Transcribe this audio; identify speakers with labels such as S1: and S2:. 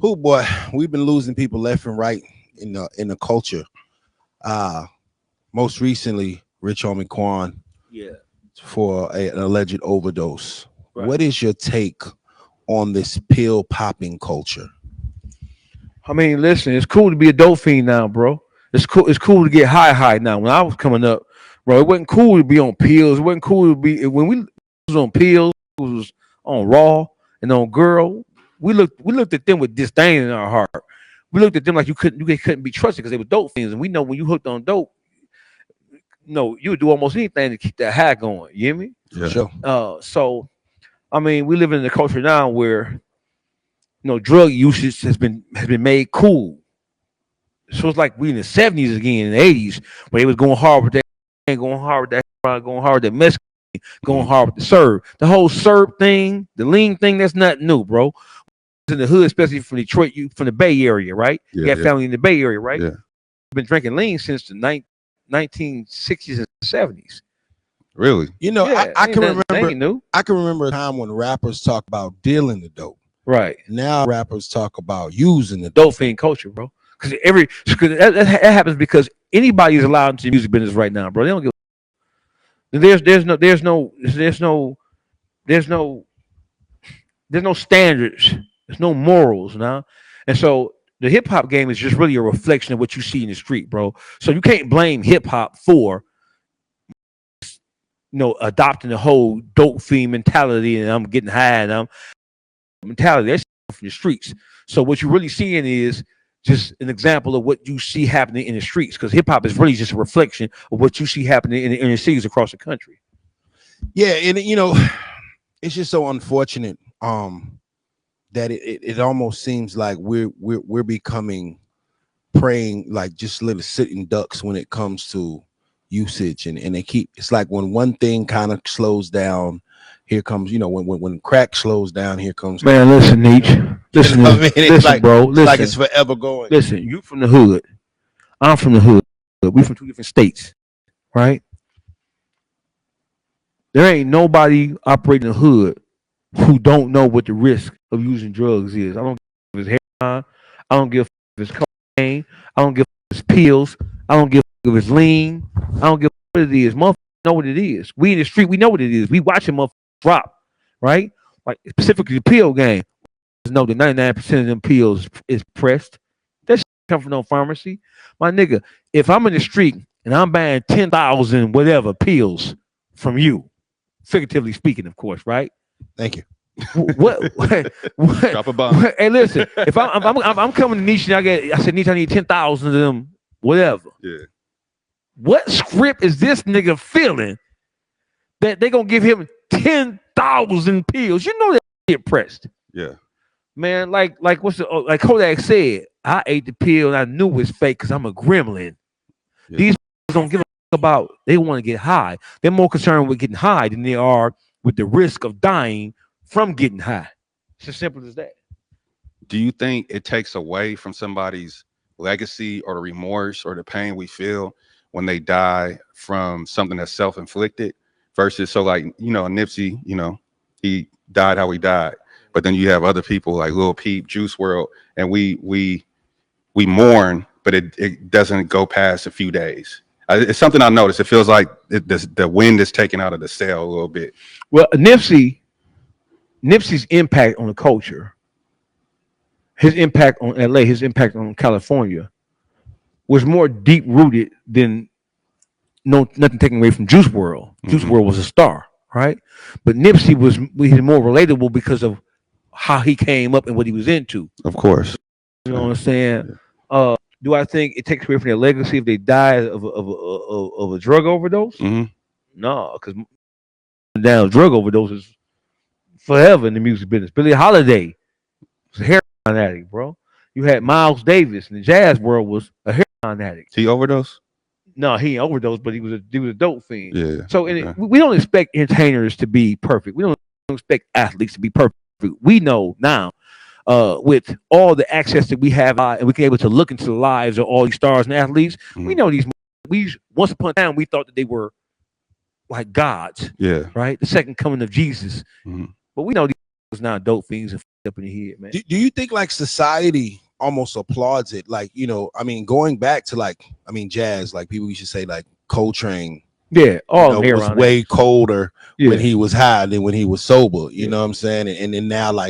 S1: Who boy, we've been losing people left and right in the culture. Uh Most recently, Rich Homie Quan
S2: Yeah,
S1: for an alleged overdose.
S2: right.
S1: What is your take on this pill popping culture?
S2: I mean, listen, it's cool to be a dope fiend now, bro. It's cool. It's cool to get high now. When I was coming up, bro, it wasn't cool to be on pills. It wasn't cool to be when we was on pills. It was on raw and on girl. We looked at them with disdain in our heart. We looked at them like you couldn't be trusted because they were dope fiends, and we know when you hooked on dope, you would do almost anything to keep that high going. You hear me?
S1: For
S3: Yeah.
S1: sure.
S2: So I mean, we live in a culture now where drug usage has been made cool. So it's like we in the 70s again, in the 80s, where they was going hard with that, going hard with that, going hard with that Mexican, going
S1: Mhm.
S2: hard with the serve. The whole serve thing, the lean thing, that's not new, bro. In the hood, especially from Detroit, you from the Bay Area, right? You
S3: Yeah.
S2: got
S3: Yeah.
S2: family in the Bay Area, right?
S3: Yeah.
S2: Been drinking lean since the 1960s and 70s.
S3: Really?
S2: Yeah,
S1: I
S2: ain't
S1: can
S2: nothing,
S1: remember
S2: ain't new.
S1: I can remember a time when rappers talk about dealing the dope.
S2: Right.
S1: Now rappers talk about using the
S2: Dope
S1: dope.
S2: fiend culture, bro. Because that happens because anybody is allowed into the music business right now, bro. They don't give. There's no there's no standards. There's no morals now, and so the hip hop game is just really a reflection of what you see in the street, bro. So you can't blame hip hop for adopting the whole dope fiend mentality and I'm getting high and I'm mentality. That's from the streets. So what you're really seeing is just an example of what you see happening in the streets because hip hop is really just a reflection of what you see happening in the inner cities across the country.
S1: Yeah, and it's just so unfortunate that it almost seems like we're becoming praying like just little sitting ducks when it comes to usage and they keep it's like when one thing kind of slows down, here comes when crack slows down, here comes
S2: Man, listen, Nietzsche. Listen,
S1: I mean, it's
S2: listen,
S1: like
S2: bro.
S1: it's like
S2: Listen,
S1: it's forever going.
S2: listen. You from the hood. I'm from the hood. We from two different states, right? There ain't nobody operating the hood who don't know what the risk of using drugs is. I don't give a f- if it's heroin. I don't give a f- if it's cocaine. I don't give a f- if it's pills. I don't give a f- if it's lean. I don't give a f- what it is. Motherfuckers know what it is. We in the street, we know what it is. We watching motherfuckers drop, right? Like specifically the pill game. Know that 99% of them pills is pressed. That shit come from no pharmacy. My nigga, if I'm in the street and I'm buying 10,000 whatever pills from you, figuratively speaking, of course, right?
S1: Thank you.
S2: What?
S3: Drop a bomb.
S2: Hey, listen, if I'm coming to Nietzsche and I said Nietzsche, I need 10,000 of them, whatever.
S3: Yeah.
S2: What script is this nigga feeling that they gonna give him 10,000 pills? You know that get pressed.
S3: Yeah.
S2: Man, like Kodak said, I ate the pill and I knew it was fake because I'm a gremlin.
S3: Yeah.
S2: These don't give a about they want to get high. They're more concerned with getting high than they are with the risk of dying from getting high. It's as simple as that.
S3: Do you think it takes away from somebody's legacy or the remorse or the pain we feel when they die from something that's self-inflicted versus like Nipsey, he died how he died. But then you have other people like Lil Peep, Juice World, and we mourn, but it doesn't go past a few days. It's something I noticed. It feels like the wind is taken out of the sail a little bit.
S2: Well, Nipsey's impact on the culture, his impact on LA, his impact on California was more deep rooted than nothing taken away from Juice World. Juice World was a star, right? But Nipsey he's more relatable because of how he came up and what he was into.
S3: Of course.
S2: You know what I'm saying? Do I think it takes away from their legacy if they die of a drug overdose?
S3: Mm-hmm.
S2: No, because down drug overdoses forever in the music business. Billie Holiday was a heroin addict, bro. You had Miles Davis in the jazz world was a heroin addict.
S3: He overdosed?
S2: No, he ain't overdosed, but he was a dope fiend.
S3: Yeah.
S2: So
S3: Okay.
S2: we don't expect entertainers to be perfect. We don't expect athletes to be perfect. We know now, with all the access that we have, and we can able to look into the lives of all these stars and athletes. We know these. We once upon a time we thought that they were like gods,
S3: Yeah.
S2: right? The second coming of Jesus.
S3: Mhm.
S2: But we know these now dope fiends and up in the head, man.
S1: Do you think like society almost applauds it? Like, I mean, going back to like, I mean, jazz, like people used to say like Coltrane,
S2: Yeah, all them
S1: was
S2: heroin
S1: way
S2: addicts.
S1: colder when
S2: Yeah.
S1: he was high than when he was sober. You
S2: Yeah.
S1: know what I'm saying? And then now like